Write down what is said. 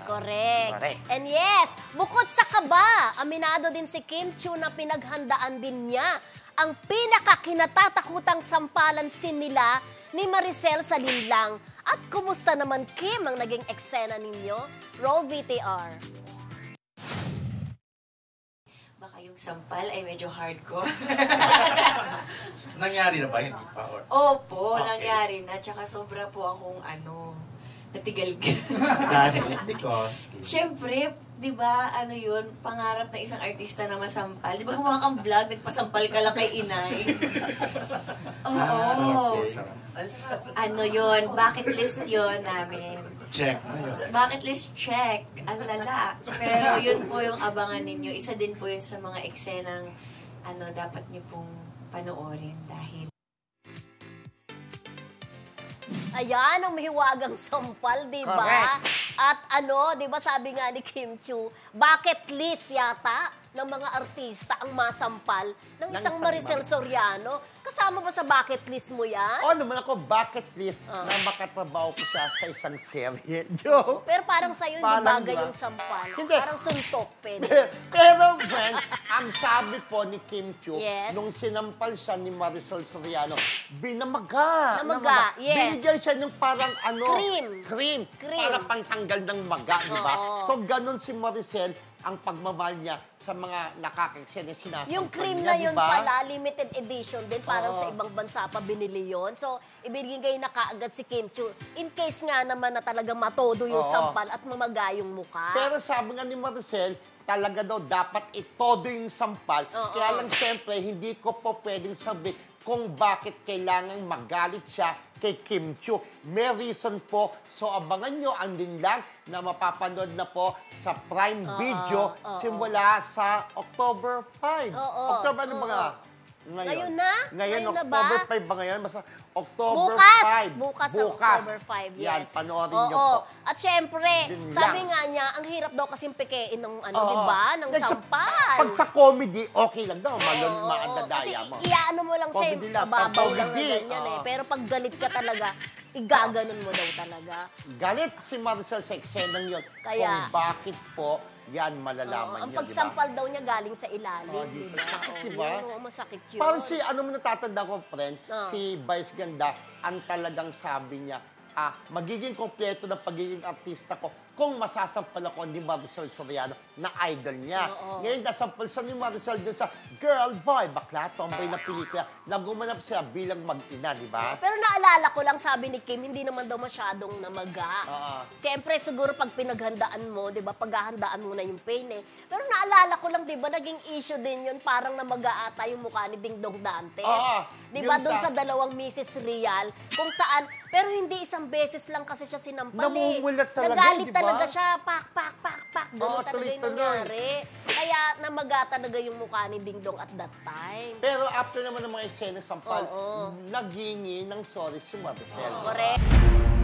Correct. Correct. And yes, bukod sa kaba, aminado din si Kim Chiu na pinaghandaan din niya ang pinakakinatatakutang sampalan sin nila ni Maricel sa linlang. At kumusta naman, Kim, ang naging eksena ninyo? Roll VTR. Baka yung sampal ay medyo hardcore. Nangyari na ba? Hindi pa? Or... Opo, Okay. nangyari na. Tsaka sobra po akong natigalgal. Because... Siyempre, di ba, yun, pangarap ng isang artista na masampal. Di ba gumawa kang vlog, nagpasampal ka lang kay inay? Oo. Yun, bucket list yun namin. Check na yun. Bucket list check. Ang lala. Pero yun po yung abangan ninyo. Isa din po yun sa mga eksenang dapat nyo pong panoorin dahil Ayan, ang mahiwagang sampal, di ba? Correct. At di ba sabi nga ni Kim Chiu, bucket list yata ng mga artista ang masampal ng isang Maricel Soriano. Kasama ba sa bucket list mo yan? Oo naman ako, bucket list na makatrabaho ko siya sa isang serye. Joke! Pero parang sa'yo hindi Parang bagay ba? yung sampal. Hindi. Parang suntok, pwede. Pero, friend, ang sabi po ni Kim Chiu, Yes. nung sinampal siya ni Maricel Soriano, binamaga. Namaga, yes. Binigyan siya ng parang Cream. para pangtanggal ng maga, di ba? Oo. So, ganun si Maricel, ang pagmamahal niya sa mga nakakaksena na sinasampal Yung cream niya, na yun diba? pala, limited edition din. Parang Oo. sa ibang bansa pa binili yun. So, ibigay na kaagad si Kim Chiu. In case nga naman na talagang matodo yung Oo. sampal at mamaga yung mukha. Pero sabi nga ni Maricel, talaga daw dapat itodo yung sampal. Oo. Kaya lang siyempre, hindi ko po pwedeng sabi kung bakit kailangang magalit siya kay Kim Chiu. May reason po. So abangan nyo ang linlang na mapapanood na po sa Prime Video simula sa October 5. October ano ba nga? Ngayon na? Ngayon, Ngayon na ba? October 5 ba ngayon? Basta October Bukas! 5. Bukas sa October 5, yes. Yan, panoorin nyo Oo. po. At syempre, Din sabi lang. nga niya, ang hirap daw kasing pekein ng Oo. di ba? Ng Like sa- sampal. Pag sa comedy, okay lang daw. Oo, Maadadaya kasi mo. iyaano mo lang siya, Comedy lang, babaw pag lang na comedy, ganyan eh. oo. Pero pag galit ka talaga, igaganon mo daw talaga. Galit si Maricel sa eksenang yun. Kaya- Kung bakit po, yan malalaman Ang niya, di ba? pagsampal daw niya galing sa ilalim, Oo, di dito. ba? Sakit, Oo, di ba? yun, oo, masakit yun. Parang si, mo natatanda ko, friend, Oo. si Vice Ganda, ang talagang sabi niya, magiging kompleto ng pagiging artista ko kung masasampal ako ni Maricel Soriano na idol niya. Oo. Ngayon, nasampal sa ni Maricel din sa Girl, Boy, Bakla, Tomboy na pelikula na gumanap siya bilang mag-ina, di ba? Pero naalala ko lang, sabi ni Kim, hindi naman daw masyadong namaga. Oo. Siyempre, siguro pag pinaghandaan mo, di ba, paghahandaan mo na yung pain eh. Pero naalala ko lang, di ba, naging issue din yun, parang namaga ata yung mukha ni Ding Dong Dantes. Oo. Di ba, Yung doon sa- sa dalawang Mrs. Real, kung saan, pero hindi isang beses lang kasi siya sinampal eh. Namumulat talaga, Nagalit di ba? talaga siya, pak. Ganun Oo, talaga yung tuloy-tuloy. nangyari. Kaya namaga talaga yung mukha ni Ding Dong at that time. Pero after naman ng mga eksena sampal, Oo. naghingi ng sorry si Maricel. Correct.